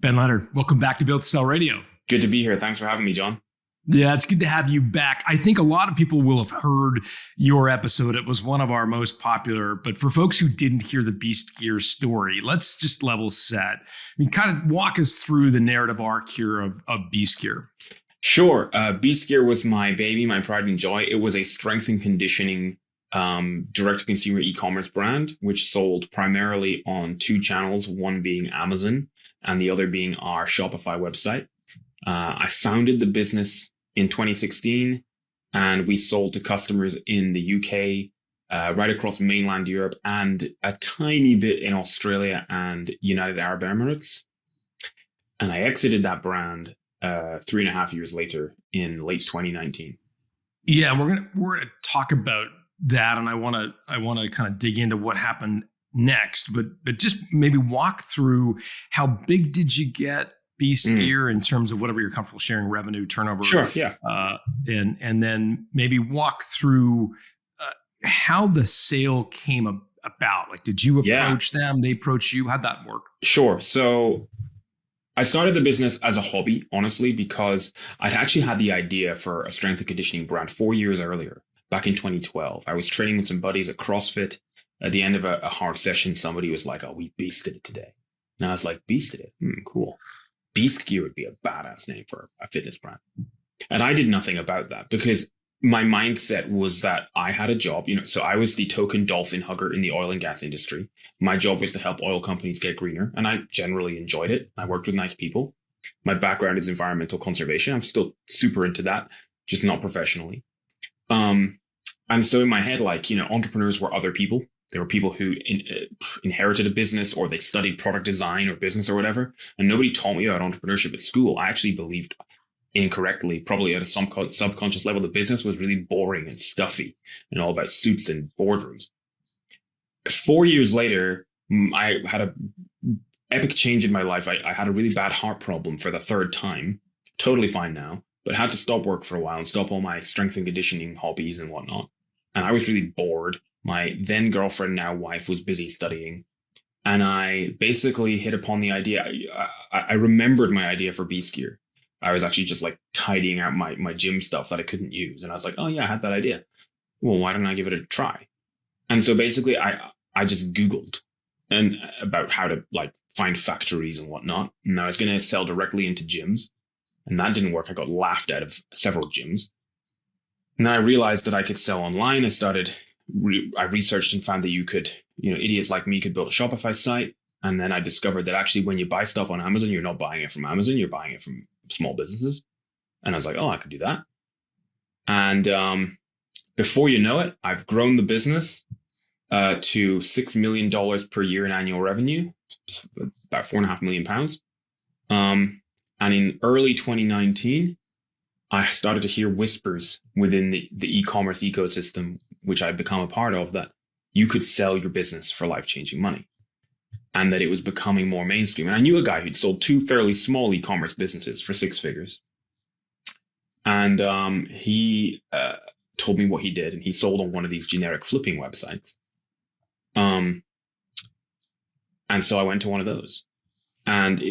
Ben Leonard, welcome back to Build to Sell Radio. Good to be here. Thanks for having me, John. Yeah, it's good to have you back. I think a lot of people will have heard your episode. It was one of our most popular. But for folks who didn't hear the Beast Gear story, let's just level set. I mean, kind of walk us through the narrative arc here of Beast Gear. Sure. Beast Gear was my baby, my pride and joy. It was a strength and conditioning direct-to-consumer e-commerce brand, which sold primarily on two channels, one being Amazon and the other being our Shopify website. I founded the business in 2016, and we sold to customers in the UK, right across mainland Europe, and a tiny bit in Australia and United Arab Emirates. And I exited that brand 3.5 years later in late 2019. Yeah, we're gonna talk about that, and I want to kind of dig into what happened next, but just maybe walk through how big did you get Beast Gear in terms of whatever you're comfortable sharing, revenue, turnover. Sure, yeah. And then maybe walk through how the sale came about. Like, did you approach them? They approach you? How'd that work? Sure. So I started the business as a hobby, honestly, because I'd actually had the idea for a strength and conditioning brand 4 years earlier, back in 2012. I was training with some buddies at CrossFit. At the end of a hard session, somebody was like, "Oh, we beasted it today." And I was like, "Beasted it? Cool. Beast Gear would be a badass name for a fitness brand." And I did nothing about that because my mindset was that I had a job, so I was the token dolphin hugger in the oil and gas industry. My job was to help oil companies get greener, and I generally enjoyed it. I worked with nice people. My background is environmental conservation. I'm still super into that, just not professionally. And so in my head, entrepreneurs were other people. There were people who inherited a business, or they studied product design or business or whatever. And nobody taught me about entrepreneurship at school. I actually believed incorrectly, probably at a subconscious level, the business was really boring and stuffy and all about suits and boardrooms. 4 years later, I had an epic change in my life. I had a really bad heart problem for the third time. Totally fine now, but had to stop work for a while and stop all my strength and conditioning hobbies and whatnot. And I was really bored. My then girlfriend, now wife, was busy studying. And I basically hit upon the idea. I remembered my idea for Beast Gear. I was actually just like tidying out my gym stuff that I couldn't use. And I was like, oh yeah, I had that idea. Well, why don't I give it a try? And so basically I just Googled and about how to find factories and whatnot. And I was going to sell directly into gyms. And that didn't work. I got laughed out of several gyms. And then I realized that I could sell online. I researched and found that you could, idiots like me could build a Shopify site. And then I discovered that actually when you buy stuff on Amazon, you're not buying it from Amazon, you're buying it from small businesses. And I was like, oh, I could do that. And before you know it, I've grown the business to $6 million per year in annual revenue, about £4.5 million. And in early 2019, I started to hear whispers within the e-commerce ecosystem, which I've become a part of, that you could sell your business for life-changing money, and that it was becoming more mainstream. And I knew a guy who'd sold two fairly small e-commerce businesses for six figures. And he told me what he did, and he sold on one of these generic flipping websites. And so I went to one of those, and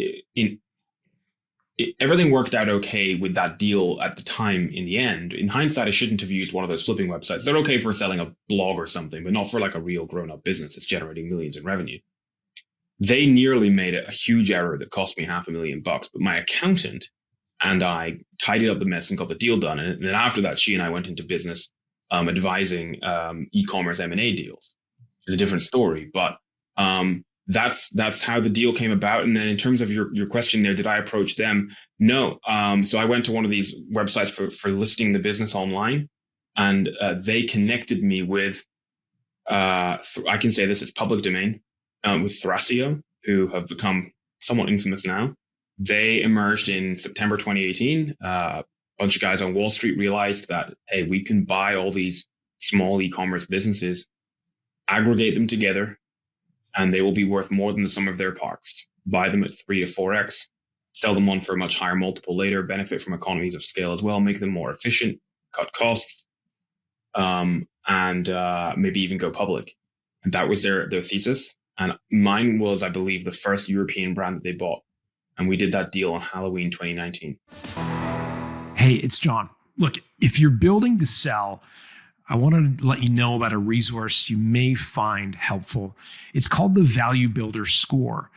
everything worked out okay with that deal at the time. In the end, in hindsight, I shouldn't have used one of those flipping websites. They're okay for selling a blog or something, but not for like a real grown-up business that's generating millions in revenue. They nearly made a huge error that cost me $500,000, but my accountant and I tidied up the mess and got the deal done. And then after that, she and I went into business advising e-commerce M&A deals. It's a different story, but that's how the deal came about. And then in terms of your question there, did I approach them? No. So I went to one of these websites for listing the business online, and they connected me with, I can say this, it's public domain, with Thrasio, who have become somewhat infamous now. They emerged in September 2018. A bunch of guys on Wall Street realized that, hey, we can buy all these small e-commerce businesses, aggregate them together, and they will be worth more than the sum of their parts. Buy them at 3 to 4x, sell them on for a much higher multiple later, benefit from economies of scale as well, make them more efficient, cut costs, and maybe even go public. And that was their thesis. And mine was, I believe, the first European brand that they bought. And we did that deal on Halloween 2019. Hey, it's John. Look, if you're building to sell, I want to let you know about a resource you may find helpful. It's called the Valuebuilder Score,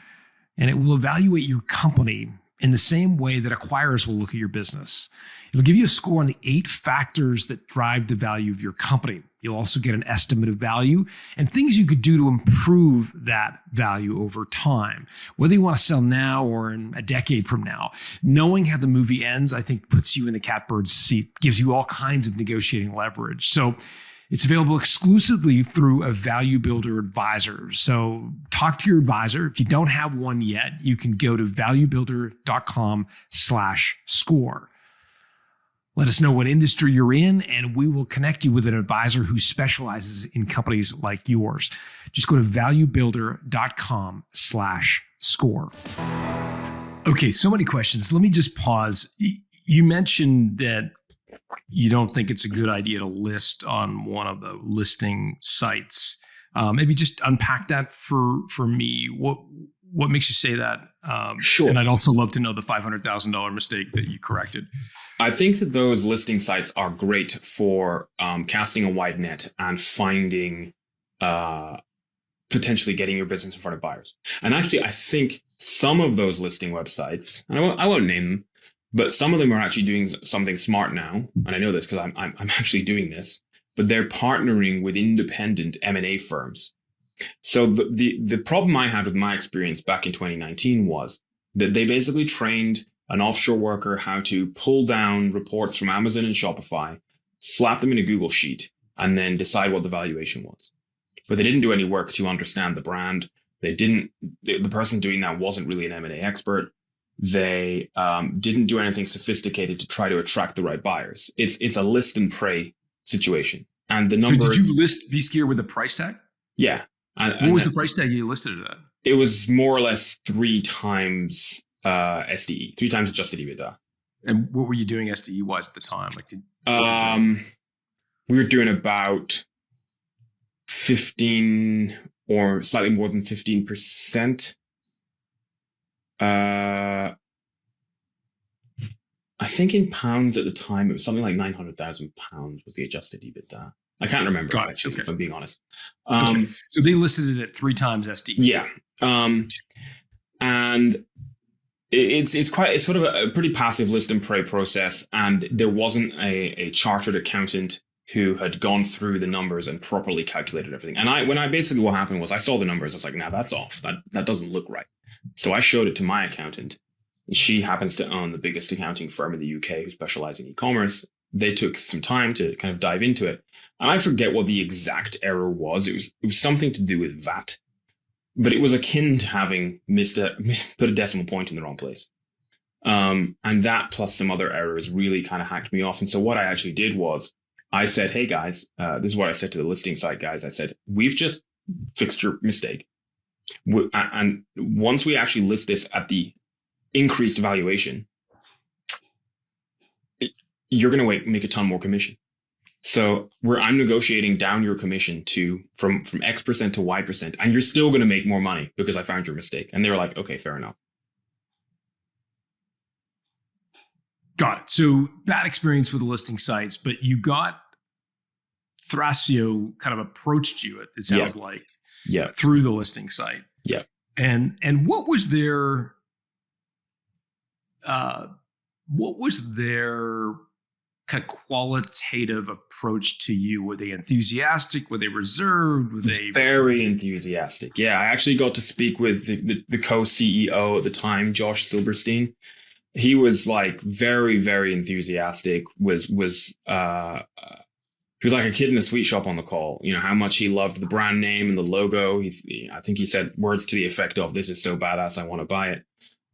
and it will evaluate your company in the same way that acquirers will look at your business. It'll give you a score on the 8 factors that drive the value of your company. You'll also get an estimate of value and things you could do to improve that value over time. Whether you want to sell now or in a decade from now, knowing how the movie ends, I think, puts you in the catbird's seat, gives you all kinds of negotiating leverage. So it's available exclusively through a Valuebuilder advisor. So talk to your advisor. If you don't have one yet, you can go to valuebuilder.com/score. Let us know what industry you're in, and we will connect you with an advisor who specializes in companies like yours. Just go to valuebuilder.com/score. Okay, so many questions. Let me just pause. You mentioned that you don't think it's a good idea to list on one of the listing sites. Maybe just unpack that for me. What makes you say that? Sure. And I'd also love to know the $500,000 mistake that you corrected. I think that those listing sites are great for casting a wide net and finding, potentially getting your business in front of buyers. And actually, I think some of those listing websites, and I won't name them, but some of them are actually doing something smart now. And I know this because I'm actually doing this, but they're partnering with independent M&A firms. So the problem I had with my experience back in 2019 was that they basically trained an offshore worker how to pull down reports from Amazon and Shopify, slap them in a Google sheet, and then decide what the valuation was. But they didn't do any work to understand the brand. The person doing that wasn't really an M&A expert. They didn't do anything sophisticated to try to attract the right buyers. It's a list and pray situation. And the numbers. So did you list Bskier with a price tag? Yeah. What was the price tag you listed it at? It was more or less 3 times SDE, 3 times adjusted EBITDA. And what were you doing SDE wise at the time? We were doing about 15 or slightly more than 15%. I think in pounds at the time, it was something like £900,000 was the adjusted EBITDA. I can't remember actually, if I'm being honest. Okay. So they listed it at 3 times SDE. Yeah. And it's sort of a pretty passive list and pray process. And there wasn't a chartered accountant who had gone through the numbers and properly calculated everything. And what happened was I saw the numbers. I was like, nah, that's off. That doesn't look right. So I showed it to my accountant. She happens to own the biggest accounting firm in the UK who specialize in e-commerce. They took some time to kind of dive into it. And I forget what the exact error was. It was something to do with VAT, but it was akin to having put a decimal point in the wrong place. And that plus some other errors really kind of hacked me off. And so what I actually did was I said, hey guys, this is what I said to the listing site guys. I said, we've just fixed your mistake. And once we actually list this at the increased valuation, you're going to make a ton more commission. So I'm negotiating down your commission from X% to Y%, and you're still going to make more money because I found your mistake. And they were like, okay, fair enough. Got it. So bad experience with the listing sites, but you got Thrasio kind of approached you, it sounds like, through the listing site. Yeah. And what was their kind of qualitative approach to you? Were they enthusiastic? Were they reserved? Were they very enthusiastic? Yeah, I actually got to speak with the co-CEO at the time, Josh Silberstein. He was like very, very enthusiastic. He was like a kid in a sweet shop on the call. You know how much he loved the brand name and the logo. I think he said words to the effect of, "This is so badass, I want to buy it."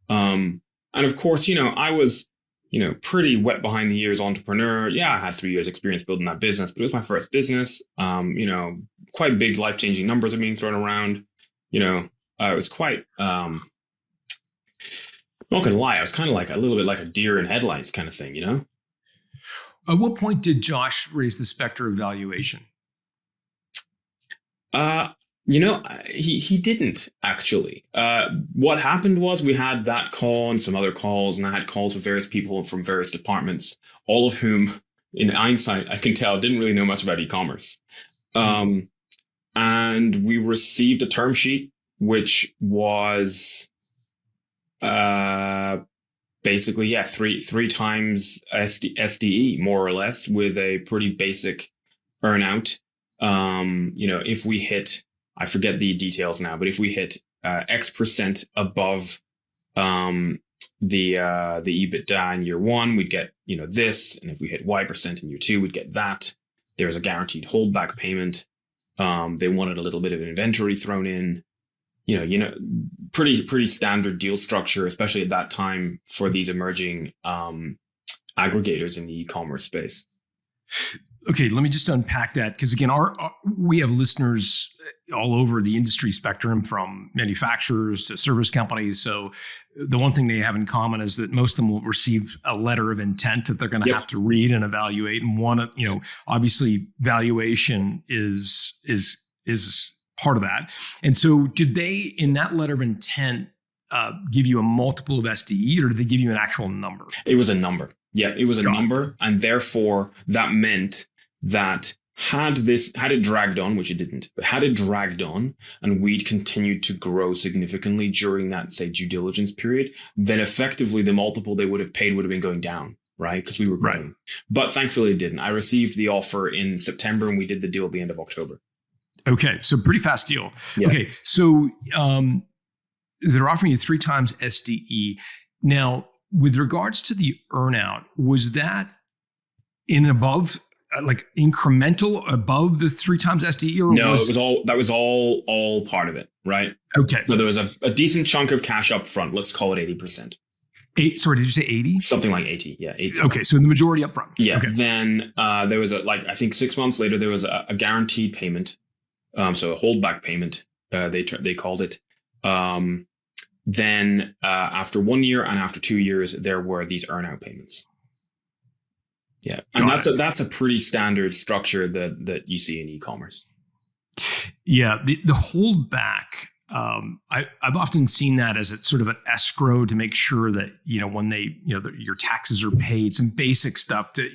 And of course, I was, pretty wet behind the ears entrepreneur. Yeah, I had 3 years experience building that business, but it was my first business. Quite big life-changing numbers are being thrown around. It was quite, I'm not going to lie, I was kind of like a little bit like a deer in headlights kind of thing, At what point did Josh raise the specter of valuation? He didn't actually. What happened was we had that call and some other calls, and I had calls with various people from various departments, all of whom, in hindsight, I can tell didn't really know much about e-commerce. And we received a term sheet, which was basically, three times SDE, more or less, with a pretty basic earnout. If we hit, I forget the details now, but if we hit X% above the EBITDA in year one, we'd get this, and if we hit Y% in year two, we'd get that. There's a guaranteed holdback payment. They wanted a little bit of inventory thrown in. Pretty standard deal structure, especially at that time for these emerging aggregators in the e-commerce space. Okay, let me just unpack that, because again, we have listeners all over the industry spectrum, from manufacturers to service companies. So the one thing they have in common is that most of them will receive a letter of intent that they're going to have to read and evaluate. And obviously valuation is part of that. And so did they, in that letter of intent, give you a multiple of SDE, or did they give you an actual number? It was a number. Yeah, it was a number. And therefore that meant that had it dragged on, which it didn't, but had it dragged on and we'd continued to grow significantly during that, say, due diligence period, then effectively the multiple they would have paid would have been going down, right? Because we were growing. Right. But thankfully it didn't. I received the offer in September and we did the deal at the end of October. Okay, so pretty fast deal. Yeah. Okay, so they're offering you 3 times SDE. Now, with regards to the earnout, was that in above, like incremental above the 3 times SDE? Or no, that was all part of it, right? Okay. So there was a decent chunk of cash up front. Let's call it 80%. Sorry, did you say 80? Something like 80, yeah. 80. Okay, so the majority up front. Yeah, okay. Then there was I think 6 months later, there was a guaranteed payment. So a holdback payment, they called it. Then after 1 year and after 2 years, there were these earnout payments. Yeah, and that's a pretty standard structure that you see in e-commerce. Yeah, the holdback. I've often seen that as sort of an escrow to make sure that when your taxes are paid, some basic stuff that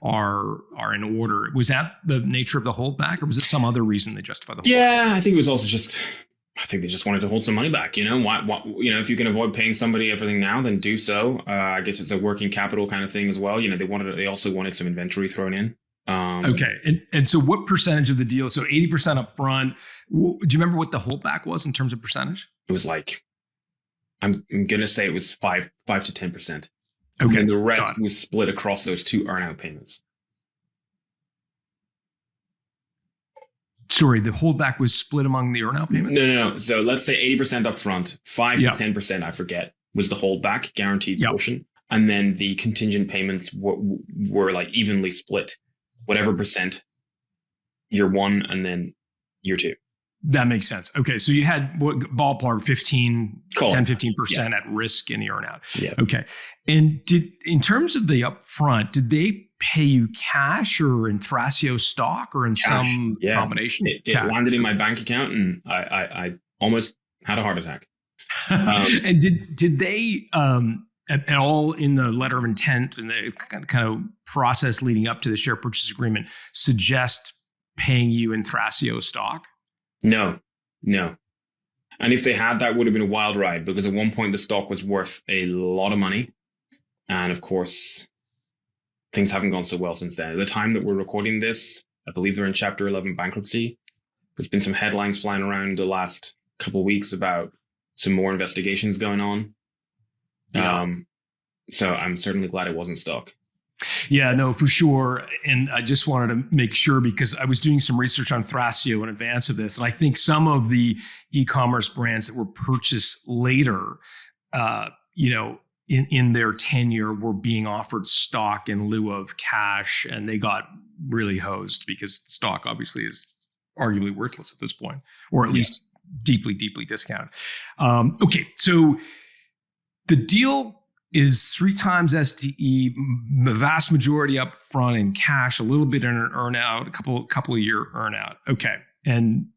are in order. Was that the nature of the holdback, or was it some other reason they justified the holdback? Yeah, I think it was also I think they just wanted to hold some money back. Why, if you can avoid paying somebody everything now, then do so. I guess it's a working capital kind of thing as well. They also wanted some inventory thrown in. Okay. And so what percentage of the deal? So 80% up front. Do you remember what the holdback was in terms of percentage? It was I'm going to say it was 5 to 10%. Okay. And the rest was split across those 2 earnout payments. Sorry, the holdback was split among the earnout payments? No. So let's say 80% up front, 5 to 10%, I forget, was the holdback guaranteed portion. And then the contingent payments were evenly split, whatever percent year one and then year two. That makes sense. Okay. So you had ballpark 10-15% at risk in the earnout. Yeah. Okay. And in terms of the upfront, did they pay you cash or in Thrasio stock or in some combination? It landed in my bank account and I almost had a heart attack. And did they at all in the letter of intent and the kind of process leading up to the share purchase agreement suggest paying you in Thrasio stock? No. And if they had, that would have been a wild ride, because at one point the stock was worth a lot of money. And of course, things haven't gone so well since then. At the time that we're recording this, I believe they're in Chapter 11 bankruptcy. There's been some headlines flying around the last couple of weeks about some more investigations going on. Yeah. So I'm certainly glad it wasn't stock. Yeah, no, for sure. And I just wanted to make sure, because I was doing some research on Thrasio in advance of this. And I think some of the e-commerce brands that were purchased later, in their tenure were being offered stock in lieu of cash. And they got really hosed because stock obviously is arguably worthless at this point, or at least deeply, deeply discounted. Okay, so the deal is 3 times SDE, the vast majority up front in cash, a little bit in an earnout, a couple of year earnout. Okay. And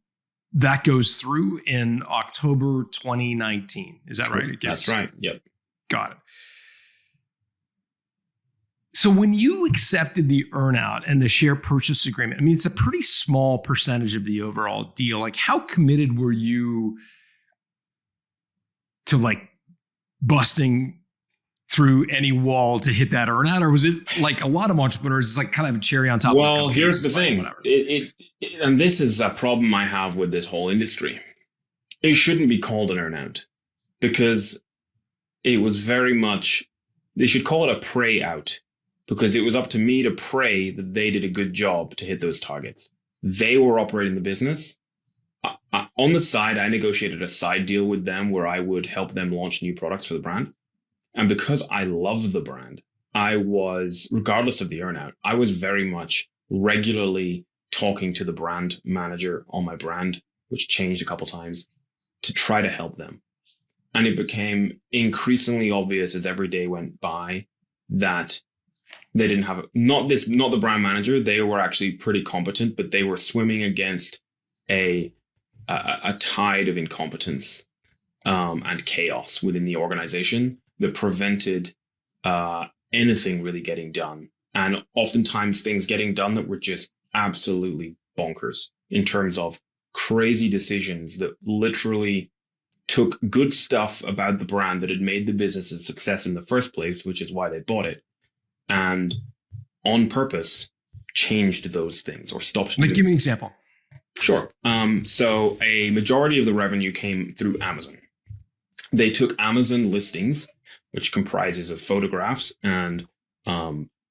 that goes through in October 2019. Is that right? That's right. Yep. Got it. So when you accepted the earnout and the share purchase agreement, I mean, it's a pretty small percentage of the overall deal. Like, how committed were you to like busting through any wall to hit that earnout? Or was it like a lot of entrepreneurs, it's like kind of a cherry on top? Well, here's the thing. And this is a problem I have with this whole industry. It shouldn't be called an earnout because it was very much, they should call it a pray out, because it was up to me to pray that they did a good job to hit those targets. They were operating the business. On the side, I negotiated a side deal with them where I would help them launch new products for the brand. And because I love the brand, I was, regardless of the earnout, I was very much regularly talking to the brand manager on my brand, which changed a couple times, to try to help them. And it became increasingly obvious as every day went by that they didn't have, not the brand manager, they were actually pretty competent, but they were swimming against a tide of incompetence and chaos within the organization that prevented anything really getting done. And oftentimes things getting done that were just absolutely bonkers in terms of crazy decisions that literally took good stuff about the brand that had made the business a success in the first place, which is why they bought it, and on purpose changed those things or stopped. Like, give me an example. Sure. So a majority of the revenue came through Amazon. They took Amazon listings, which comprises of photographs and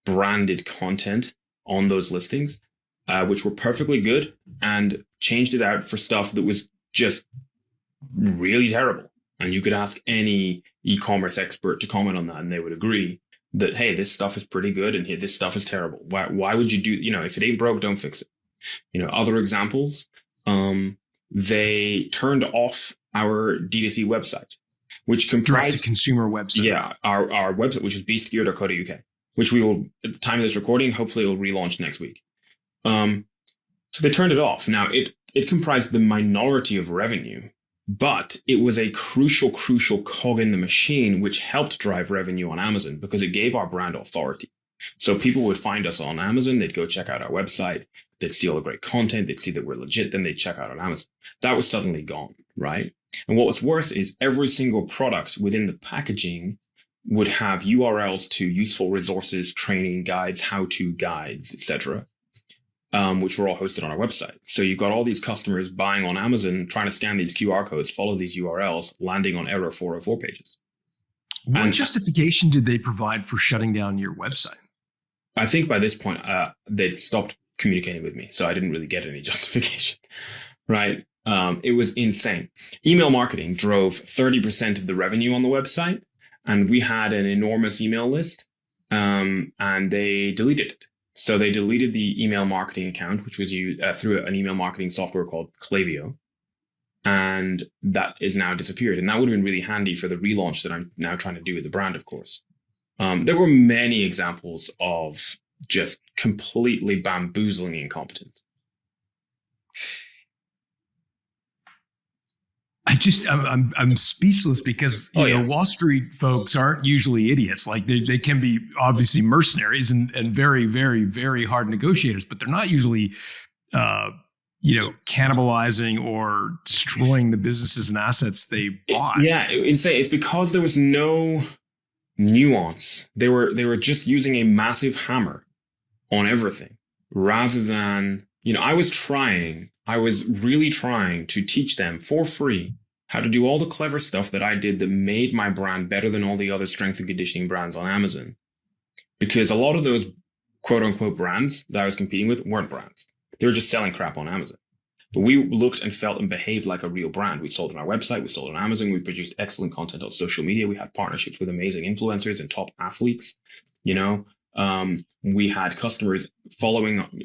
branded content on those listings, which were perfectly good, and changed it out for stuff that was just really terrible. And you could ask any e-commerce expert to comment on that, and they would agree that, hey, this stuff is pretty good and hey, this stuff is terrible. Why would you do, if it ain't broke, don't fix it. Other examples, they turned off our D2C website, which comprised direct to consumer website. Yeah, our website, which is beastgear.co.uk, which we will, at the time of this recording, hopefully it will relaunch next week. So they turned it off. Now it comprised the minority of revenue, but it was a crucial cog in the machine, which helped drive revenue on Amazon because it gave our brand authority. So people would find us on Amazon, they'd go check out our website, they'd see all the great content, they'd see that we're legit, then they'd check out on Amazon. That was suddenly gone, right? And what was worse is every single product within the packaging would have URLs to useful resources, training guides, how-to guides, etc., which were all hosted on our website. So you've got all these customers buying on Amazon, trying to scan these QR codes, follow these URLs, landing on error 404 pages. What justification did they provide for shutting down your website? I think by this point, they'd stopped communicating with me, so I didn't really get any justification, right? It was insane. Email marketing drove 30% of the revenue on the website, and we had an enormous email list, and they deleted it. So they deleted the email marketing account, which was used through an email marketing software called Klaviyo, and that is now disappeared. And that would have been really handy for the relaunch that I'm now trying to do with the brand, of course. There were many examples of just completely bamboozling incompetence. I'm speechless because Wall Street folks aren't usually idiots. Like they can be obviously mercenaries and very, very, very hard negotiators, but they're not usually cannibalizing or destroying the businesses and assets they bought. It's because there was no nuance. They were just using a massive hammer on everything rather than, I was really trying to teach them for free how to do all the clever stuff that I did that made my brand better than all the other strength and conditioning brands on Amazon. Because a lot of those quote unquote brands that I was competing with weren't brands. They were just selling crap on Amazon. But we looked and felt and behaved like a real brand. We sold on our website, we sold on Amazon, we produced excellent content on social media. We had partnerships with amazing influencers and top athletes. We had customers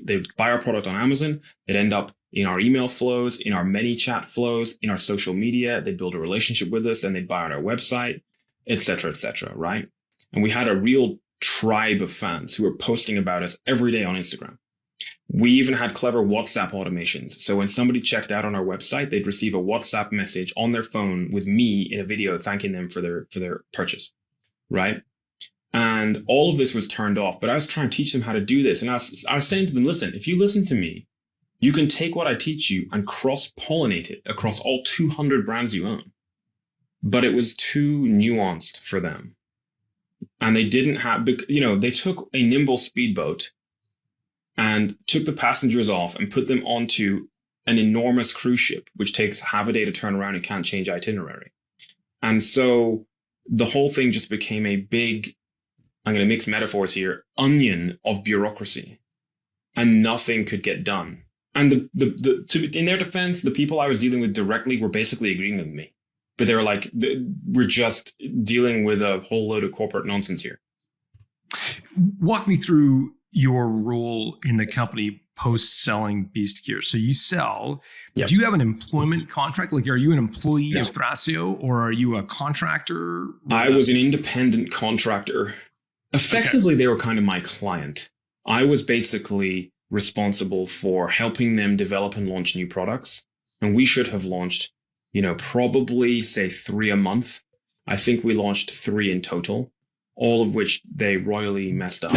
they'd buy our product on Amazon, they'd end up in our email flows, in our ManyChat flows, in our social media, they'd build a relationship with us and they'd buy on our website, et cetera, right? And we had a real tribe of fans who were posting about us every day on Instagram. We even had clever WhatsApp automations. So when somebody checked out on our website, they'd receive a WhatsApp message on their phone with me in a video thanking them for their purchase, right? And all of this was turned off, but I was trying to teach them how to do this. And I was saying to them, listen, if you listen to me, you can take what I teach you and cross-pollinate it across all 200 brands you own. But it was too nuanced for them. And they didn't have, they took a nimble speedboat and took the passengers off and put them onto an enormous cruise ship, which takes half a day to turn around and can't change itinerary. And so the whole thing just became a big, I'm going to mix metaphors here, onion of bureaucracy, and nothing could get done. And in their defense, the people I was dealing with directly were basically agreeing with me, but they were like, we're just dealing with a whole load of corporate nonsense here. Walk me through your role in the company post-selling Beast Gear. So you sell. Yep. Do you have an employment contract? Like, are you an employee of Thrasio, or are you a contractor? I was an independent contractor. Effectively, They were kind of my client. I was basically responsible for helping them develop and launch new products. And we should have launched, probably say 3 a month. I think we launched 3 in total, all of which they royally messed up.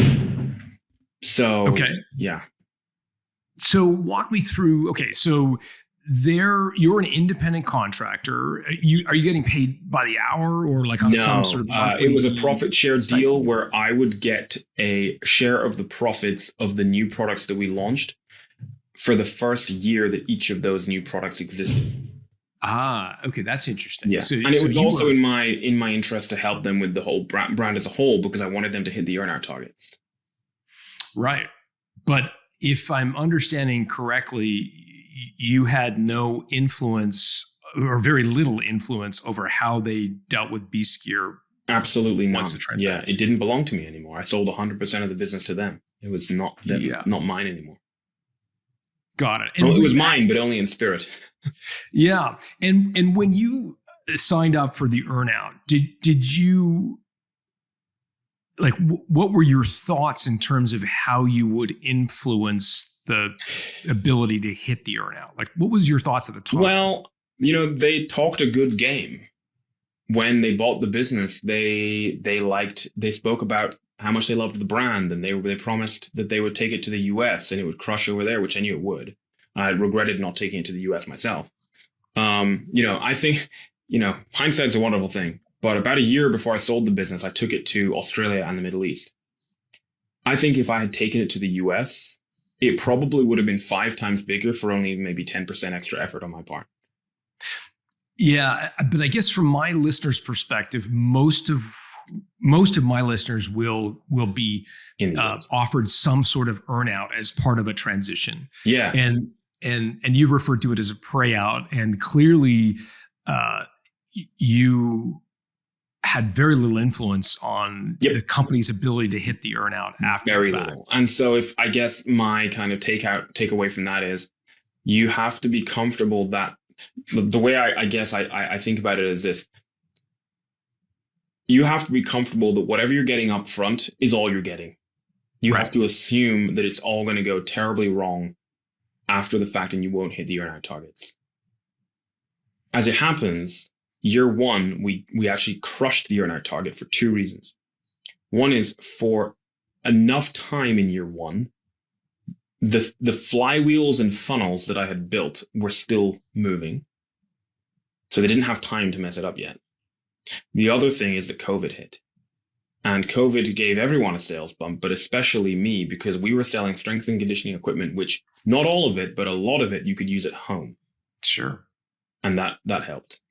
So, yeah. So walk me through, so you're an independent contractor. Are you getting paid by the hour or like on some sort of it was a profit share deal where I would get a share of the profits of the new products that we launched for the first year that each of those new products existed. Okay, that's interesting. Yeah, and it was also in my interest to help them with the whole brand as a whole, because I wanted them to hit the earnout targets. Right, but if I'm understanding correctly, you had no influence or very little influence over how they dealt with Beast Gear. Absolutely not. Yeah, it didn't belong to me anymore. I sold 100% of the business to them. It was not not mine anymore. Got it. And it was mine, but only in spirit. Yeah. And when you signed up for the earnout, did you, like, what were your thoughts in terms of how you would influence the ability to hit the earnout? Like, what was your thoughts at the time? Well, they talked a good game. When they bought the business, they spoke about how much they loved the brand, and they promised that they would take it to the US and it would crush over there, which I knew it would. I regretted not taking it to the US myself. I think, hindsight's a wonderful thing. But about a year before I sold the business, I took it to Australia and the Middle East. I think if I had taken it to the US, it probably would have been 5 times bigger for only maybe 10% extra effort on my part. Yeah, but I guess from my listeners' perspective, most of my listeners will be offered some sort of earnout as part of a transition. Yeah, and you referred to it as a payout, and clearly, you had very little influence on the company's ability to hit the earnout after very little. And so, if I guess my kind of takeaway from that is, you have to be comfortable that the way I guess I think about it is this: you have to be comfortable that whatever you're getting up front is all you're getting. You have to assume that it's all going to go terribly wrong after the fact, and you won't hit the earnout targets. As it happens, year 1, we actually crushed the earnout target for 2 reasons. One is, for enough time in year 1, the flywheels and funnels that I had built were still moving. So they didn't have time to mess it up yet. The other thing is that COVID hit. And COVID gave everyone a sales bump, but especially me, because we were selling strength and conditioning equipment, which not all of it, but a lot of it you could use at home. Sure. And that helped.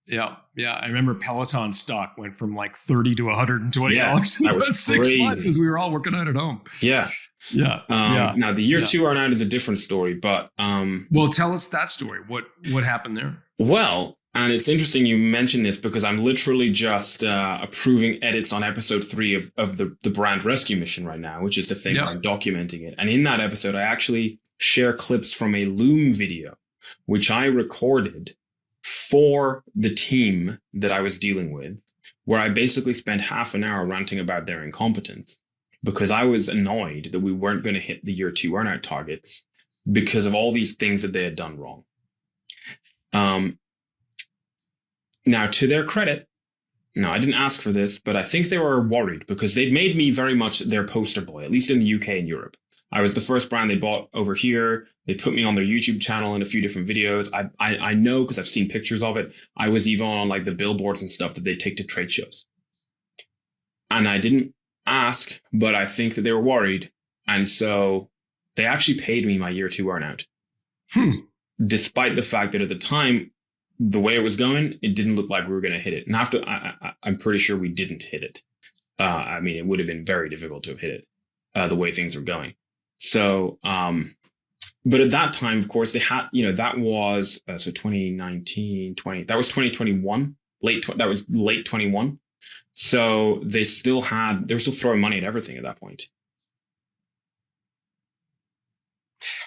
Yeah. I remember Peloton stock went from like $30 to $120 in about 6 months as we were all working out at home. Yeah. Now the year 2 earnout is a different story, but well, tell us that story. What happened there? Well, and it's interesting you mentioned this, because I'm literally just approving edits on episode 3 of the brand rescue mission right now, which is the thing where I'm documenting it. And in that episode, I actually share clips from a Loom video, which I recorded for the team that I was dealing with, where I basically spent half an hour ranting about their incompetence. because I was annoyed that we weren't going to hit the year 2 earnout targets because of all these things that they had done wrong. Now, to their credit, no, I didn't ask for this, but I think they were worried because they'd made me very much their poster boy, at least in the UK and Europe. I was the first brand they bought over here. They put me on their YouTube channel in a few different videos. I know because I've seen pictures of it. I was even on like the billboards and stuff that they take to trade shows. And I didn't ask, but I think that they were worried. And so they actually paid me my year 2 earnout. Despite the fact that at the time, the way it was going, it didn't look like we were going to hit it. And after, I'm pretty sure we didn't hit it. I mean, it would have been very difficult to have hit it the way things were going. So, but at that time, of course, they had, that was, so 2019, 20, that was 2021, that was late 21. So they were still throwing money at everything at that point.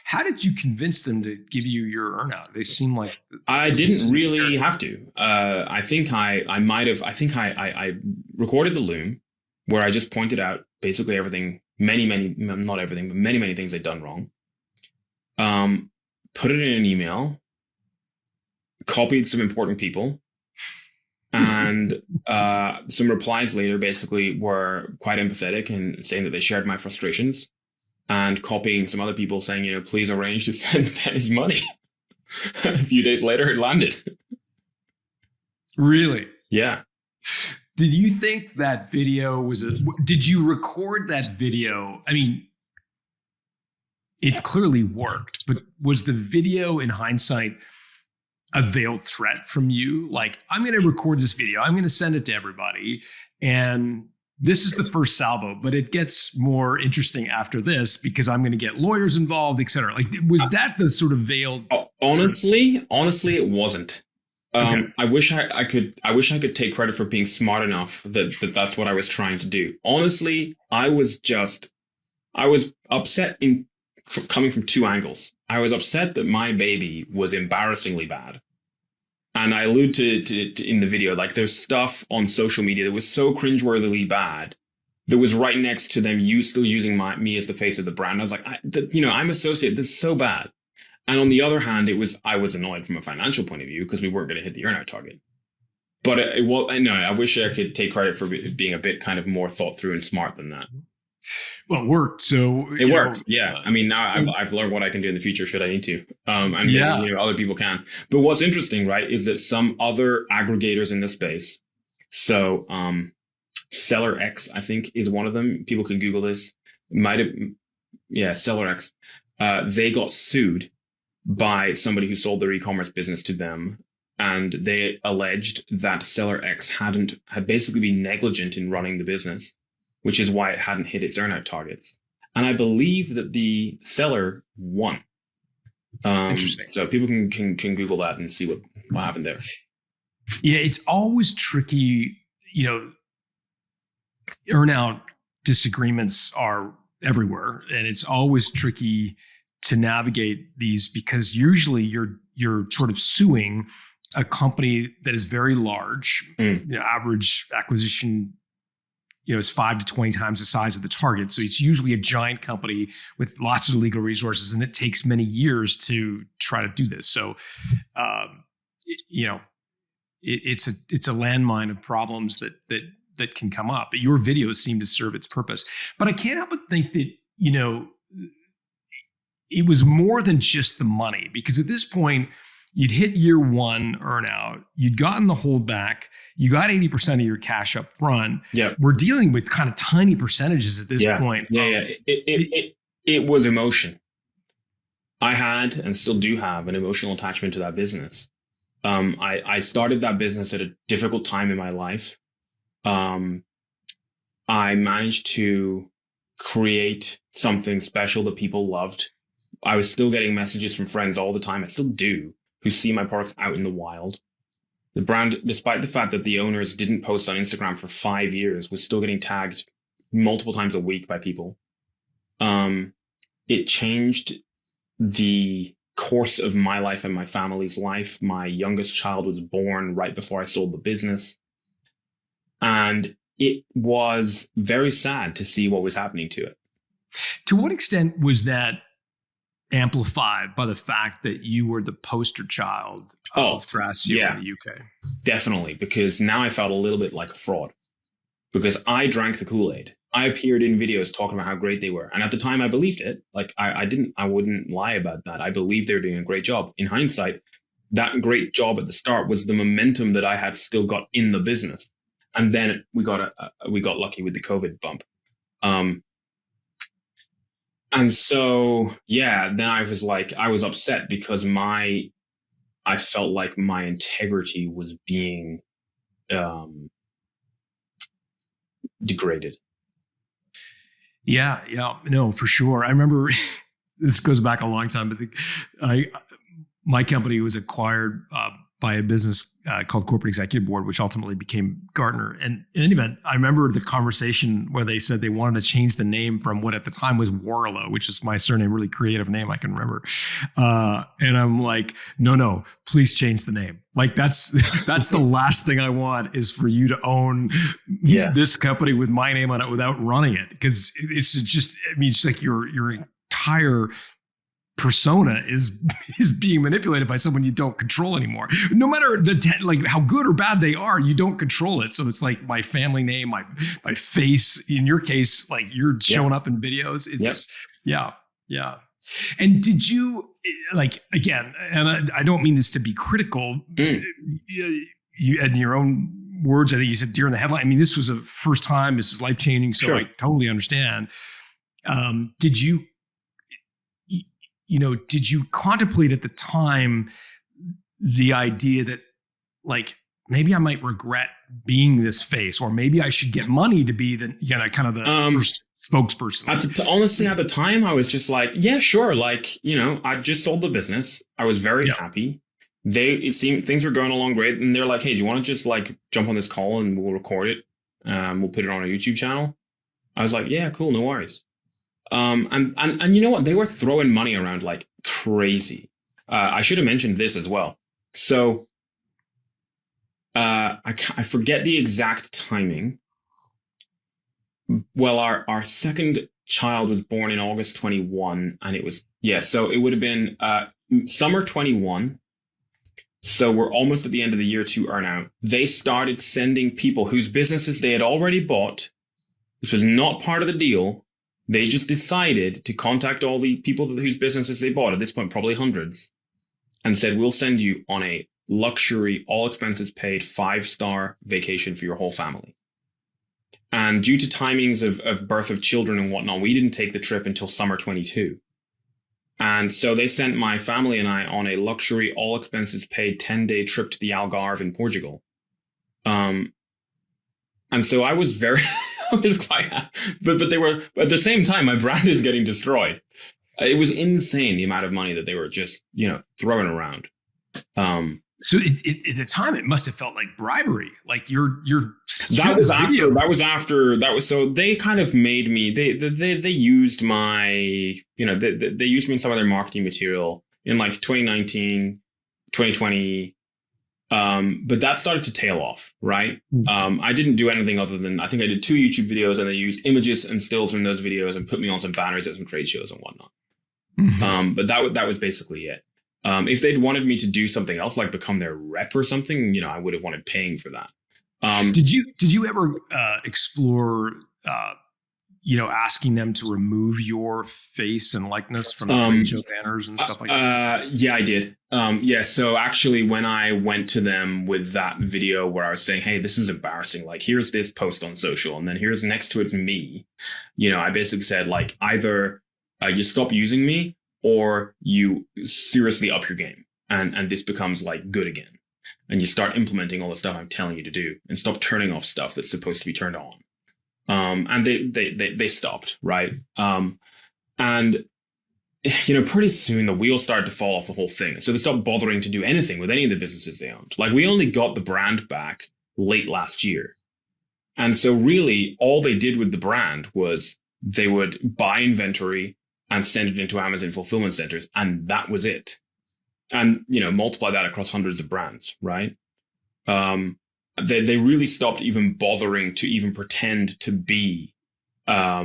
How did you convince them to give you your earnout? They seem like I didn't really have to. I think I recorded the Loom where I just pointed out basically everything, not everything, but many things they'd done wrong. Put it in an email, copied some important people, and some replies later basically were quite empathetic and saying that they shared my frustrations. And copying some other people saying, please arrange to send Ben his money. A few days later, it landed. Really? Yeah. Did you think that video did you record that video? I mean, it clearly worked, but was the video in hindsight a veiled threat from you? Like, I'm going to record this video. I'm going to send it to everybody. And this is the first salvo, but it gets more interesting after this because I'm going to get lawyers involved, et cetera. Like, was that the sort of veiled? Honestly, it wasn't. Okay. I wish I could take credit for being smart enough that that's what I was trying to do. Honestly, I was upset coming from 2 angles. I was upset that my baby was embarrassingly bad. And I allude to in the video, like there's stuff on social media that was so cringeworthily bad that was right next to them still using me as the face of the brand. I was like, I'm associated. This is so bad. And on the other hand, I was annoyed from a financial point of view because we weren't going to hit the earnout target. But I wish I could take credit for being a bit kind of more thought through and smart than that. Well, it worked. So it worked. Yeah. I mean, now I've learned what I can do in the future should I need to. And other people can. But what's interesting, right, is that some other aggregators in this space. So Seller X, I think, is one of them. People can Google this. Seller X. They got sued by somebody who sold their e-commerce business to them. And they alleged that Seller X had basically been negligent in running the business, which is why it hadn't hit its earnout targets. And I believe that the seller won. Interesting. So people can Google that and see what happened there. Yeah, it's always tricky. Earnout disagreements are everywhere, and it's always tricky to navigate these because usually you're sort of suing a company that is very large. Average acquisition is 5 to 20 times the size of the target. So it's usually a giant company with lots of legal resources, and it takes many years to try to do this. So, it's a landmine of problems that can come up. But your videos seem to serve its purpose. But I can't help but think that, it was more than just the money, because at this point, you'd hit year 1 earnout, you'd gotten the holdback, you got 80% of your cash up front. Yeah. We're dealing with kind of tiny percentages at this point. Yeah. It was emotion. I had and still do have an emotional attachment to that business. I started that business at a difficult time in my life. I managed to create something special that people loved. I was still getting messages from friends all the time. I still do, who see my products out in the wild. The brand, despite the fact that the owners didn't post on Instagram for 5 years, was still getting tagged multiple times a week by people. It changed the course of my life and my family's life. My youngest child was born right before I sold the business. And it was very sad to see what was happening to it. To what extent was that amplified by the fact that you were the poster child of Thrasio in the UK? Definitely, because now I felt a little bit like a fraud because I drank the Kool-Aid. I appeared in videos talking about how great they were. And at the time I believed it. Like I wouldn't lie about that. I believed they were doing a great job. In hindsight, that great job at the start was the momentum that I had still got in the business. And then we got lucky with the COVID bump. And so, then I was upset because I felt like my integrity was being degraded. Yeah, no, for sure. I remember this goes back a long time, but my company was acquired by a business called Corporate Executive Board, which ultimately became Gartner. And in any event, I remember the conversation where they said they wanted to change the name from what at the time was Warlow, which is my surname, really creative name I can remember. And I'm like, no, please change the name. Like that's the last thing I want is for you to own this company with my name on it without running it. Because it's just, it's like your entire persona is being manipulated by someone you don't control anymore. No matter like how good or bad they are, you don't control it. So it's like my family name, my face. In your case, like you're showing up in videos. It's yeah. And did you again? And I don't mean this to be critical. You in your own words, I think you said during the headline. I mean, this was a first time. This is life changing. So I totally understand. Did you? Did you contemplate at the time the idea that like maybe I might regret being this face, or maybe I should get money to be the kind of the spokesperson? Honestly, at the time, I was just like, yeah, sure. Like, I just sold the business. I was very happy. It seemed things were going along great, and they're like, hey, do you want to just like jump on this call and we'll record it? We'll put it on our YouTube channel. I was like, yeah, cool, no worries. And you know what? They were throwing money around like crazy. I should have mentioned this as well. So I forget the exact timing. Well, our second child was born in August 21, and it was so it would have been summer 21. So we're almost at the end of the year to Earnout. They started sending people whose businesses they had already bought. This was not part of the deal. They just decided to contact all the people whose businesses they bought, at this point probably hundreds, and said, we'll send you on a luxury, all expenses paid 5-star vacation for your whole family. And due to timings of birth of children and whatnot, we didn't take the trip until summer 22. And so they sent my family and I on a luxury, all expenses paid 10-day trip to the Algarve in Portugal. And so I was very... I was quite happy. But they were, at the same time, my brand is getting destroyed. It was insane the amount of money that they were just, throwing around. So at the time, it must have felt like bribery. Like that was so they kind of made me. They used my they used me in some of their marketing material in like 2019, 2020. But that started to tail off, right? I didn't do anything other than, I think I did 2 YouTube videos, and they used images and stills from those videos and put me on some banners at some trade shows and whatnot. But that was basically it. If they'd wanted me to do something else, like become their rep or something, I would have wanted paying for that. Did you ever explore, asking them to remove your face and likeness from the trade show banners and stuff like that? Yeah, I did. So actually, when I went to them with that video where I was saying, hey, this is embarrassing. Like, here's this post on social, and then here's next to it's me. I basically said, like, either you stop using me or you seriously up your game. And this becomes like good again. And you start implementing all the stuff I'm telling you to do and stop turning off stuff that's supposed to be turned on. And they stopped, right? And pretty soon the wheels started to fall off the whole thing. So they stopped bothering to do anything with any of the businesses they owned. Like, we only got the brand back late last year. And so really all they did with the brand was they would buy inventory and send it into Amazon fulfillment centers. And that was it. And, multiply that across hundreds of brands, right? they really stopped even bothering to even pretend to be a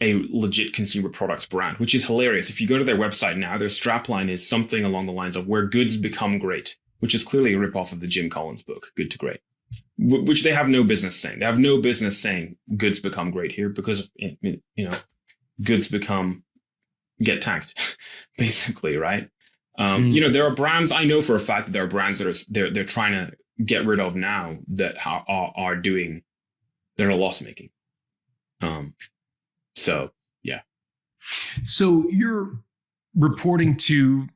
legit consumer products brand, which is hilarious. If you go to their website now, their strapline is something along the lines of "Where goods become great," which is clearly a ripoff of the Jim Collins book, Good to Great, which they have no business saying. They have no business saying goods become great here because, goods get tanked, basically, right? There are brands, I know for a fact that there are brands that they're trying to get rid of now that they're loss making. So yeah. So you're reporting to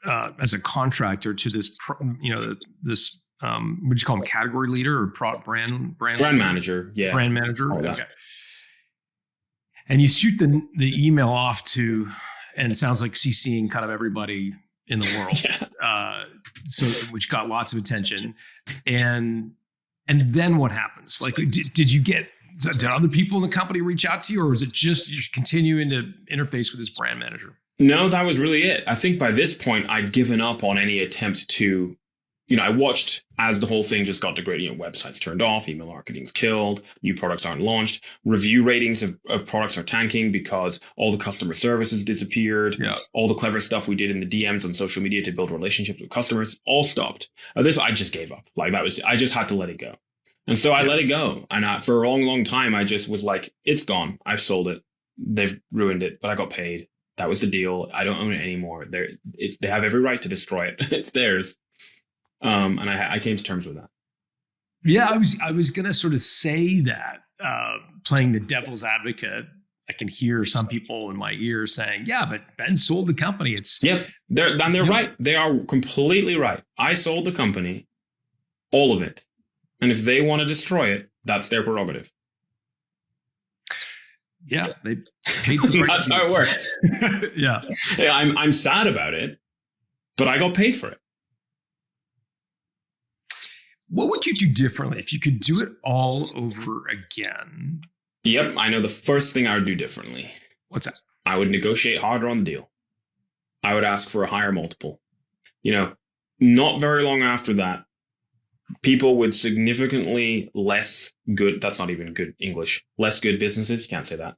as a contractor to this, this would you call him category leader or brand manager? Yeah, brand manager. Okay. Okay. And you shoot the email off to, and it sounds like CCing kind of everybody in the world. Yeah. Which got lots of attention, and then what happens? Like, did other people in the company reach out to you, or was it just continuing to interface with this brand manager? No, that was really it. I think by this point, I'd given up on any attempt to, I watched as the whole thing just got degraded. Websites turned off, email marketing's killed, new products aren't launched, review ratings of products are tanking because all the customer service has disappeared. Yeah. All the clever stuff we did in the DMs on social media to build relationships with customers all stopped. I just gave up. I just had to let it go. And so I let it go. And for a long, long time, I just was like, it's gone. I've sold it. They've ruined it, but I got paid. That was the deal. I don't own it anymore. They have every right to destroy it. It's theirs. And I came to terms with that. Yeah, I was going to sort of say that, playing the devil's advocate. I can hear some people in my ear saying, yeah, but Ben sold the company. They're right. They are completely right. I sold the company, all of it. And if they want to destroy it, that's their prerogative. Yeah, they paid for the That's how it works. Yeah. I'm sad about it, but I got paid for it. What would you do differently if you could do it all over again? Yep, I know the first thing I would do differently. What's that? I would negotiate harder on the deal. I would ask for a higher multiple. Not very long after that, people with significantly less good, that's not even good English, less good businesses, you can't say that,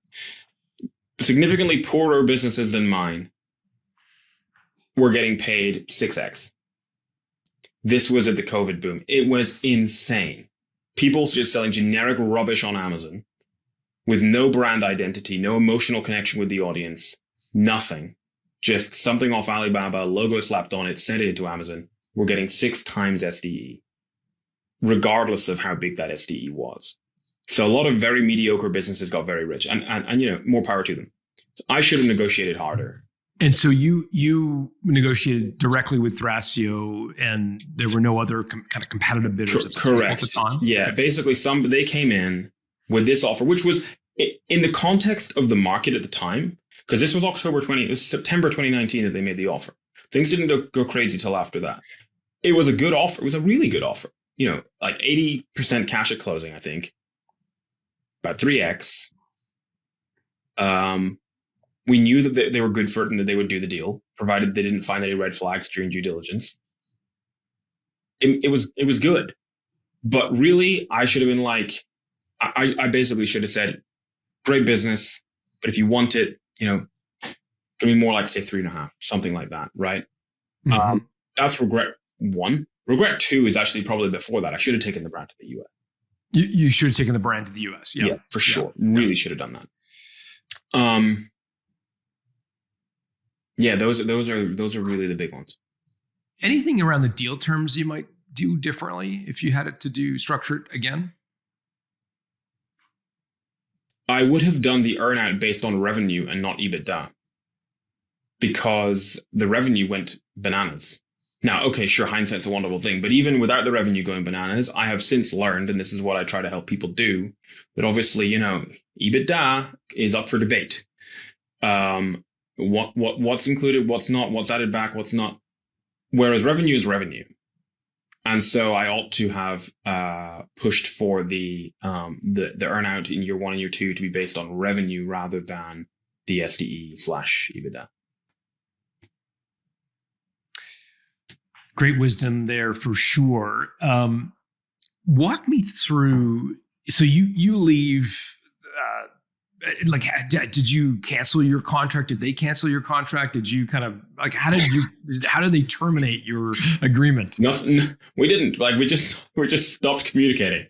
significantly poorer businesses than mine were getting paid 6x. This was at the COVID boom. It was insane. People just selling generic rubbish on Amazon with no brand identity, no emotional connection with the audience, nothing. Just something off Alibaba, logo slapped on it, sent it into Amazon. We're getting 6 times SDE, regardless of how big that SDE was. So a lot of very mediocre businesses got very rich, and more power to them. So I should have negotiated harder. And so you negotiated directly with Thrasio, and there were no other kind of competitive bidders at the time? Yeah, okay. Basically they came in with this offer, which was in the context of the market at the time, because this was it was September 2019 that they made the offer. Things didn't go crazy till after that. It was a good offer. It was a really good offer. Like 80% cash at closing, I think. About 3x. We knew that they were good for it and that they would do the deal, provided they didn't find any red flags during due diligence. It was good. But really, I should have been like, I basically should have said, great business, but if you want it, can be more like, say, 3.5, something like that, right? Mm-hmm. That's regret 1. Regret 2 is actually probably before that. I should have taken the brand to the US. You should have taken the brand to the US. Yeah, for sure. Really should have done that. Yeah, those are really the big ones. Anything around the deal terms you might do differently if you had it to structure it again? I would have done the earnout based on revenue and not EBITDA, because the revenue went bananas. Now, okay, sure, hindsight's a wonderful thing, but even without the revenue going bananas, I have since learned, and this is what I try to help people do, that obviously, EBITDA is up for debate. What's included, what's not, what's added back, what's not. Whereas revenue is revenue. And so I ought to have pushed for the earnout in year 1 and year 2 to be based on revenue rather than the SDE/EBITDA. Great wisdom there for sure. Walk me through. So you leave. Like, did you cancel your contract? Did they cancel your contract? Did you kind of like, how did they terminate your agreement? Nothing. We didn't. Like, we just stopped communicating.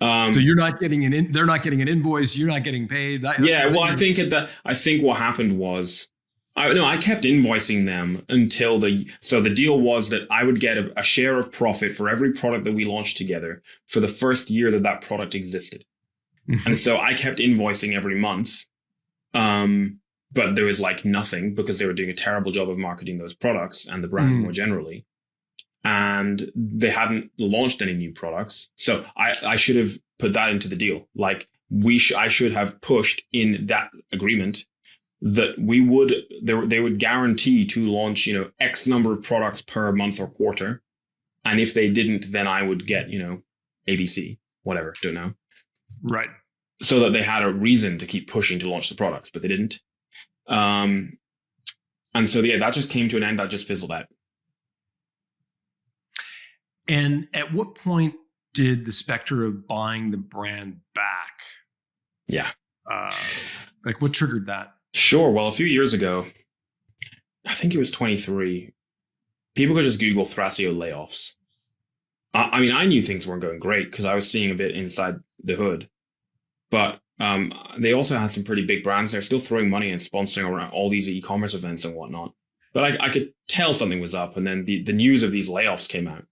So you're not getting they're not getting an invoice. You're not getting paid. Yeah. Well, I think what happened was, I kept invoicing them until the deal was that I would get a share of profit for every product that we launched together for the first year that product existed. And so I kept invoicing every month. But there was like nothing because they were doing a terrible job of marketing those products and the brand more generally. And they hadn't launched any new products. So I should have put that into the deal. Like I should have pushed in that agreement that they would guarantee to launch, X number of products per month or quarter. And if they didn't, then I would get, ABC, whatever, don't know. Right. So that they had a reason to keep pushing to launch the products, but they didn't. And so, that just came to an end. That just fizzled out. And at what point did the specter of buying the brand back? Yeah. Like what triggered that? Sure. Well, a few years ago, I think it was 23, people could just Google Thrasio layoffs. I mean, I knew things weren't going great because I was seeing a bit inside the hood. But they also had some pretty big brands. They're still throwing money and sponsoring around all these e-commerce events and whatnot. But I could tell something was up. And then the news of these layoffs came out.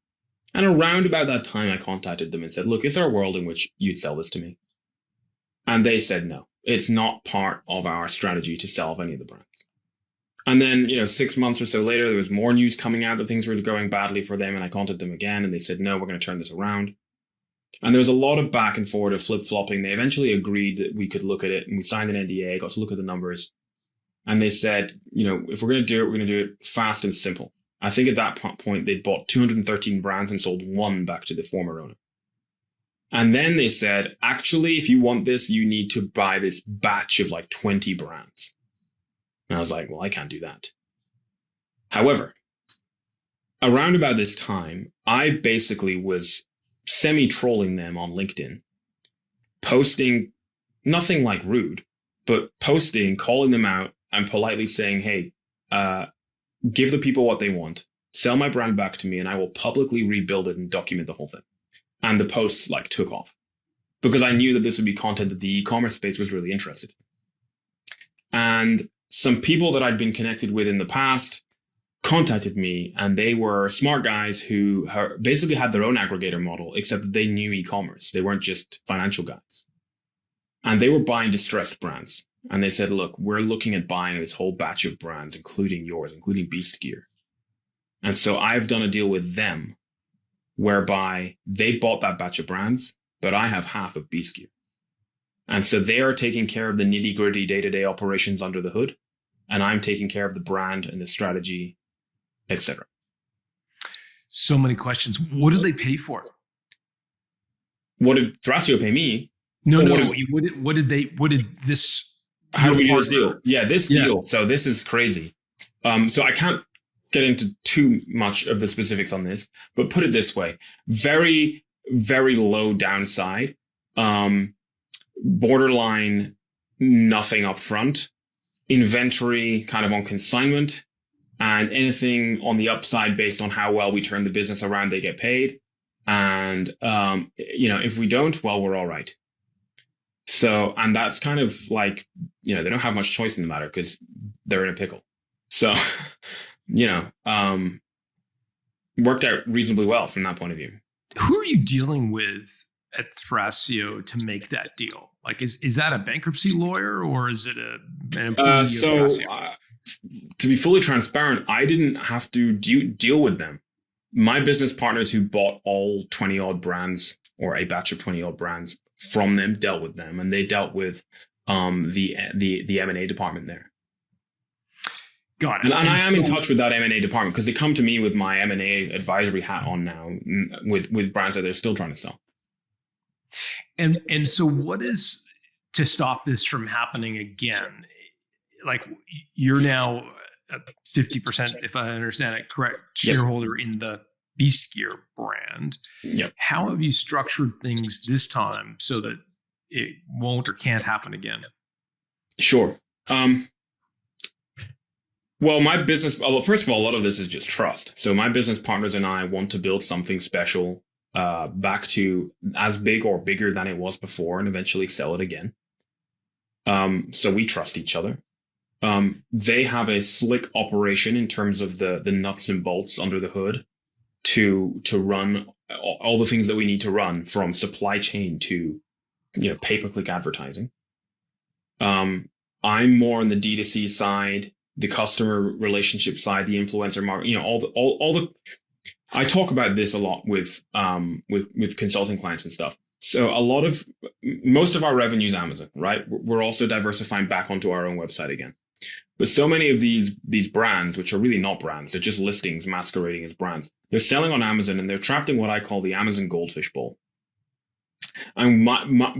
And around about that time, I contacted them and said, look, is there a world in which you'd sell this to me? And they said, no, it's not part of our strategy to sell any of the brands. And then, 6 months or so later, there was more news coming out that things were going badly for them. And I contacted them again and they said, no, we're going to turn this around. And there was a lot of back and forth of flip-flopping. They eventually agreed that we could look at it and we signed an NDA, got to look at the numbers. And they said, if we're going to do it, we're going to do it fast and simple. I think at that point, they'd bought 213 brands and sold one back to the former owner. And then they said, actually, if you want this, you need to buy this batch of like 20 brands. And I was like, well, I can't do that. However, around about this time, I basically was semi-trolling them on LinkedIn, posting nothing like rude, but posting, calling them out and politely saying, hey, give the people what they want, sell my brand back to me, and I will publicly rebuild it and document the whole thing. And the posts took off because I knew that this would be content that the e-commerce space was really interested in. And some people that I'd been connected with in the past contacted me, and they were smart guys who basically had their own aggregator model, except that they knew e-commerce. They weren't just financial guys. And they were buying distressed brands. And they said, look, we're looking at buying this whole batch of brands, including yours, including Beast Gear. And so I've done a deal with them whereby they bought that batch of brands, but I have half of Beast Gear. And so they are taking care of the nitty-gritty day-to-day operations under the hood, and I'm taking care of the brand and the strategy, etc. So many questions. What did they pay for it? What did Thrasio pay me? No. What did this? How do we do this deal? Yeah, this deal. So this is crazy. So I can't get into too much of the specifics on this, but put it this way: very, very low downside. Borderline nothing up front. Inventory kind of on consignment. And anything on the upside based on how well we turn the business around, they get paid. And, if we don't, well, we're all right. So, and that's kind of like, they don't have much choice in the matter because they're in a pickle. So, worked out reasonably well from that point of view. Who are you dealing with at Thrasio to make that deal? Like, is that a bankruptcy lawyer or is it an employee of Thrasio? To be fully transparent, I didn't have to deal with them. My business partners who bought all 20 odd brands or a batch of 20 odd brands from them dealt with them, and they dealt with the M&A department there. Got it. And I am in touch with that M&A department because they come to me with my M&A advisory hat on now with brands that they're still trying to sell. And so what is to stop this from happening again? Like, you're now a 50%, if I understand it correct, shareholder in the Beast Gear brand. Yep. How have you structured things this time so that it won't or can't happen again? Sure. Well, my business, first of all, a lot of this is just trust. So my business partners and I want to build something special back to as big or bigger than it was before and eventually sell it again. So we trust each other. They have a slick operation in terms of the nuts and bolts under the hood to run all the things that we need to run, from supply chain to pay-per-click advertising. I'm more on the D2C side, the customer relationship side, the influencer market, all the. I talk about this a lot with consulting clients and stuff. So most of our revenue is Amazon, right? We're also diversifying back onto our own website again. But so many of these brands, which are really not brands, they're just listings masquerading as brands. They're selling on Amazon and they're trapped in what I call the Amazon goldfish bowl. And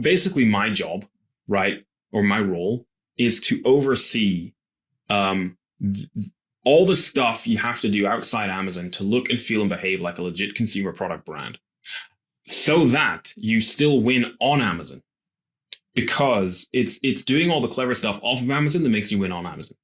basically my job, right, or my role is to oversee all the stuff you have to do outside Amazon to look and feel and behave like a legit consumer product brand, so that you still win on Amazon, because it's doing all the clever stuff off of Amazon that makes you win on Amazon.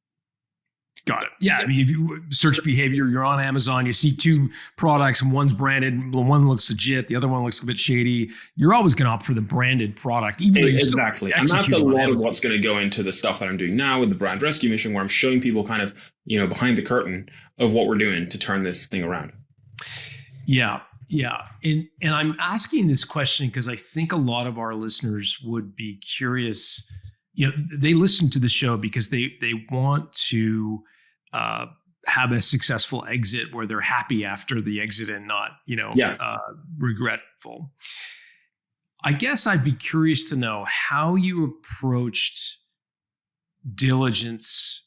Got it. Yeah. I mean, if you search behavior, you're on Amazon, you see two products and one's branded, one looks legit, the other one looks a bit shady. You're always going to opt for the branded product. Even though exactly. And that's a lot of what's going to go into the stuff that I'm doing now with the brand rescue mission, where I'm showing people kind of, behind the curtain of what we're doing to turn this thing around. Yeah. Yeah. And I'm asking this question because I think a lot of our listeners would be curious. They listen to the show because they want to have a successful exit where they're happy after the exit and not, regretful. I guess I'd be curious to know how you approached diligence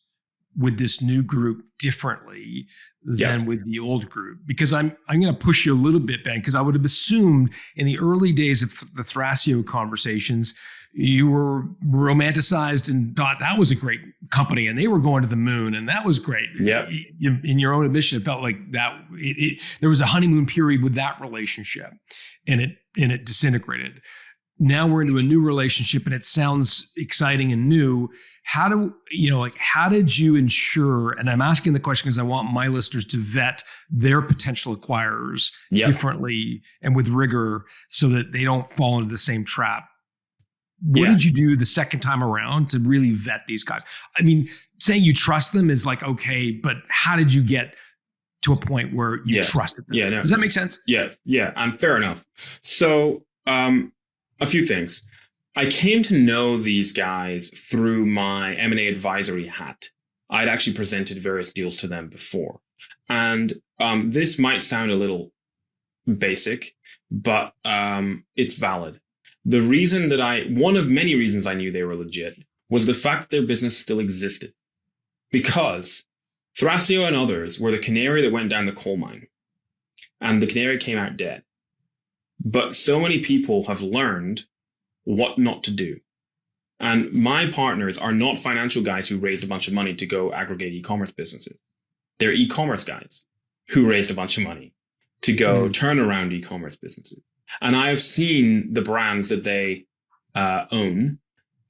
with this new group differently than with the old group, because I'm going to push you a little bit, Ben, because I would have assumed in the early days of the Thrasio conversations, you were romanticized and thought that was a great company and they were going to the moon and that was great. Yeah. In your own admission, it felt like that there was a honeymoon period with that relationship and it disintegrated. Now we're into a new relationship and it sounds exciting and new. How did you ensure, and I'm asking the question because I want my listeners to vet their potential acquirers differently and with rigor so that they don't fall into the same trap. What did you do the second time around to really vet these guys? I mean, saying you trust them is like, okay, but how did you get to a point where you trusted them? Yeah, no. Does that make sense? Yeah, and fair enough. So a few things. I came to know these guys through my M&A advisory hat. I'd actually presented various deals to them before. And this might sound a little basic, but it's valid. The reason one of many reasons I knew they were legit was the fact that their business still existed. Because Thrasio and others were the canary that went down the coal mine. And the canary came out dead. But so many people have learned what not to do. And my partners are not financial guys who raised a bunch of money to go aggregate e-commerce businesses. They're e-commerce guys who raised a bunch of money to go turn around e-commerce businesses. And I have seen the brands that they own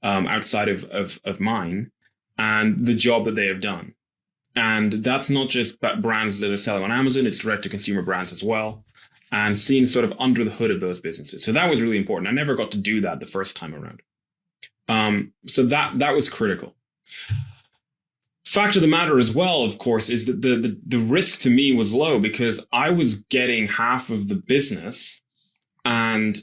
outside of mine and the job that they have done. And that's not just brands that are selling on Amazon, it's direct to consumer brands as well. And seeing sort of under the hood of those businesses. So that was really important. I never got to do that the first time around. So that was critical. Fact of the matter as well, of course, is that the risk to me was low because I was getting half of the business and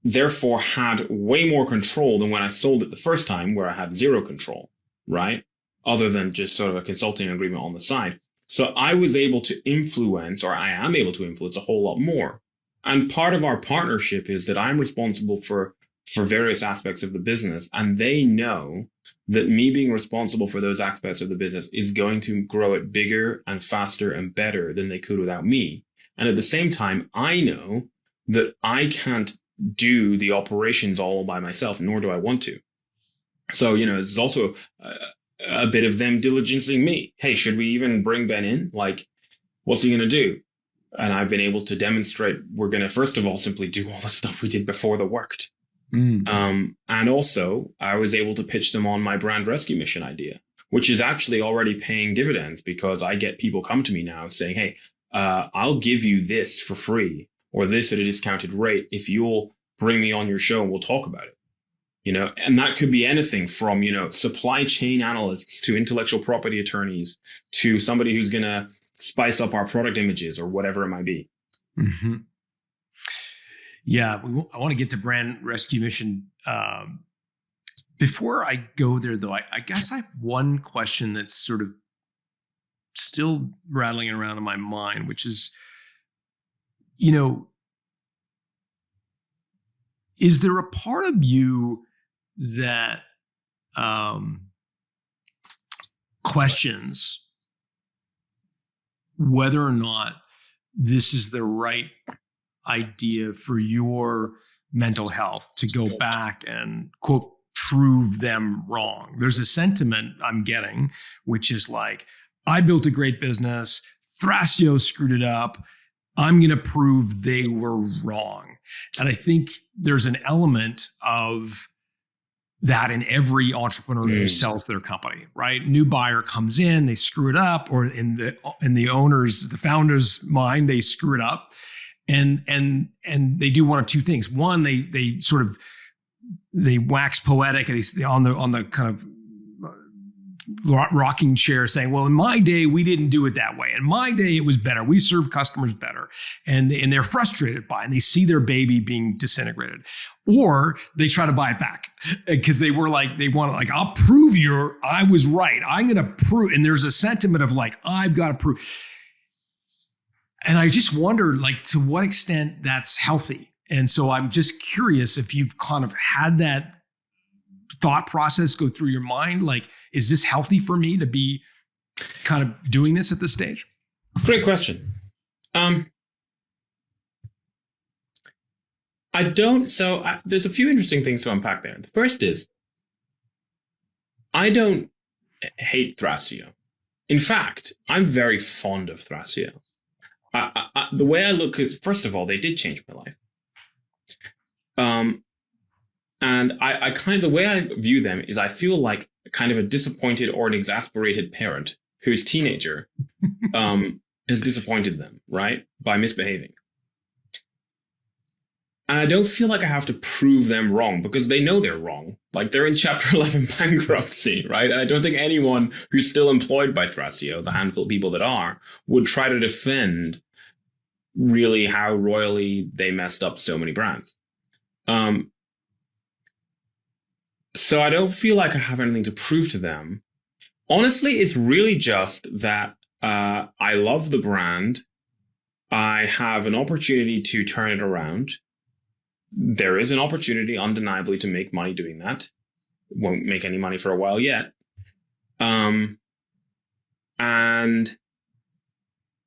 therefore had way more control than when I sold it the first time, where I had zero control, right? Other than just sort of a consulting agreement on the side. So I was able to influence, or I am able to influence a whole lot more. And part of our partnership is that I'm responsible for various aspects of the business. And they know that me being responsible for those aspects of the business is going to grow it bigger and faster and better than they could without me. And at the same time, I know that I can't do the operations all by myself, nor do I want to. So, this is also a bit of them diligencing me. Hey, should we even bring Ben in? Like, what's he going to do? And I've been able to demonstrate we're going to, first of all, simply do all the stuff we did before that worked. And also, I was able to pitch them on my brand rescue mission idea, which is actually already paying dividends, because I get people come to me now saying, hey, I'll give you this for free or this at a discounted rate if you'll bring me on your show and we'll talk about it. And that could be anything from, supply chain analysts to intellectual property attorneys to somebody who's going to spice up our product images or whatever it might be. Mm-hmm. Yeah, I want to get to brand rescue mission. Before I go there, though, I guess I have one question that's sort of still rattling around in my mind, which is, is there a part of you that questions whether or not this is the right idea for your mental health to go back and, quote, prove them wrong? There's a sentiment I'm getting, which is like, I built a great business, Thrasio screwed it up, I'm going to prove they were wrong. And I think there's an element of that in every entrepreneur who sells their company, right? New buyer comes in, they screw it up, or in the founder's mind, they screw it up. And they do one of two things. One, they wax poetic, and they on the kind of rocking chair saying, well, in my day, we didn't do it that way. In my day, it was better. We served customers better. And they're frustrated by it, and they see their baby being disintegrated. Or they try to buy it back because they want to, I'll prove I was right. I'm going to prove. And there's a sentiment of I've got to prove. And I just wonder, to what extent that's healthy. And so I'm just curious if you've kind of had that thought process go through your mind. Is this healthy for me to be kind of doing this at this stage? Great question. There's a few interesting things to unpack there. The first is, I don't hate Thrasio. In fact, I'm very fond of Thrasio. The way I look is, first of all, they did change my life. And I the way I view them is, I feel like kind of a disappointed or an exasperated parent whose teenager has disappointed them, right, by misbehaving. And I don't feel like I have to prove them wrong, because they know they're wrong. They're in Chapter 11 bankruptcy, right? And I don't think anyone who's still employed by Thrasio, the handful of people that are, would try to defend really how royally they messed up so many brands. So I don't feel like I have anything to prove to them. Honestly, it's really just that I love the brand. I have an opportunity to turn it around. There is an opportunity, undeniably, to make money doing that. Won't make any money for a while yet. And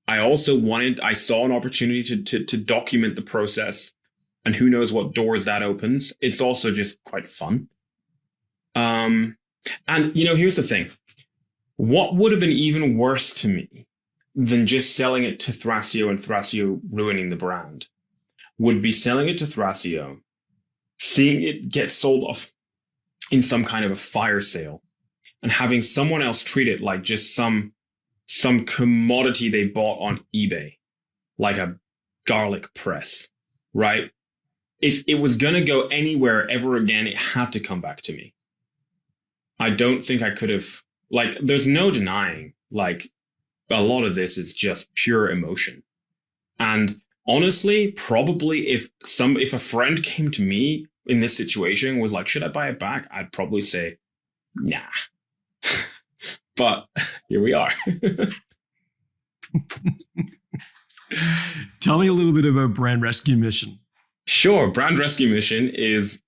I also I saw an opportunity to document the process, and who knows what doors that opens. It's also just quite fun. And here's the thing. What would have been even worse to me than just selling it to Thrasio and Thrasio ruining the brand would be selling it to Thrasio, seeing it get sold off in some kind of a fire sale, and having someone else treat it like just some commodity they bought on eBay, like a garlic press, right? If it was going to go anywhere ever again, it had to come back to me. I don't think I could have, there's no denying, a lot of this is just pure emotion. And honestly, probably if a friend came to me in this situation, was like, should I buy it back? I'd probably say, nah. But here we are. Tell me a little bit about Brand Rescue Mission. Sure. Brand Rescue Mission is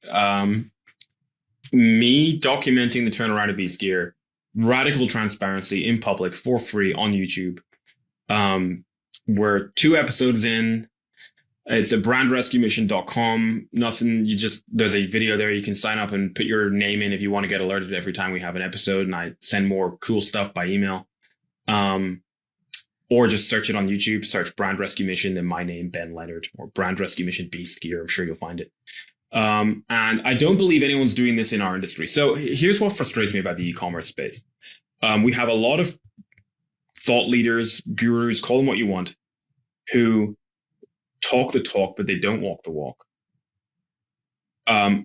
me documenting the turnaround of Beast Gear, radical transparency in public for free on YouTube. We're 2 episodes in. It's at brandrescuemission.com. Nothing, there's a video there. You can sign up and put your name in if you want to get alerted every time we have an episode, and I send more cool stuff by email. or just search it on YouTube, search Brand Rescue Mission, then my name, Ben Leonard, or Brand Rescue Mission Beast Gear. I'm sure you'll find it. And I don't believe anyone's doing this in our industry. So here's what frustrates me about the e-commerce space. We have a lot of thought leaders, gurus, call them what you want, who talk the talk, but they don't walk the walk.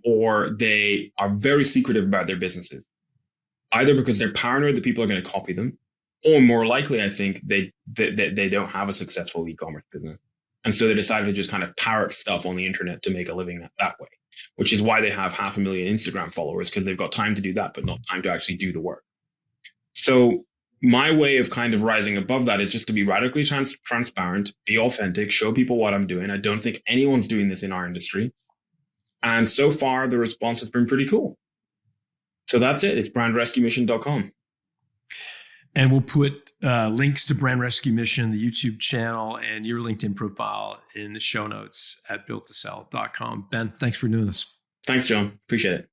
Or they are very secretive about their businesses, either because they're paranoid that people are going to copy them, or more likely, I think they don't have a successful e-commerce business. And so they decided to just kind of parrot stuff on the internet to make a living that way, which is why they have 500,000 Instagram followers, because they've got time to do that, but not time to actually do the work. So my way of kind of rising above that is just to be radically transparent, be authentic, show people what I'm doing. I don't think anyone's doing this in our industry. And so far, the response has been pretty cool. So that's it. It's brandrescuemission.com. And we'll put links to Brand Rescue Mission, the YouTube channel, and your LinkedIn profile in the show notes at builttosell.com. Ben, thanks for doing this. Thanks, John. Appreciate it.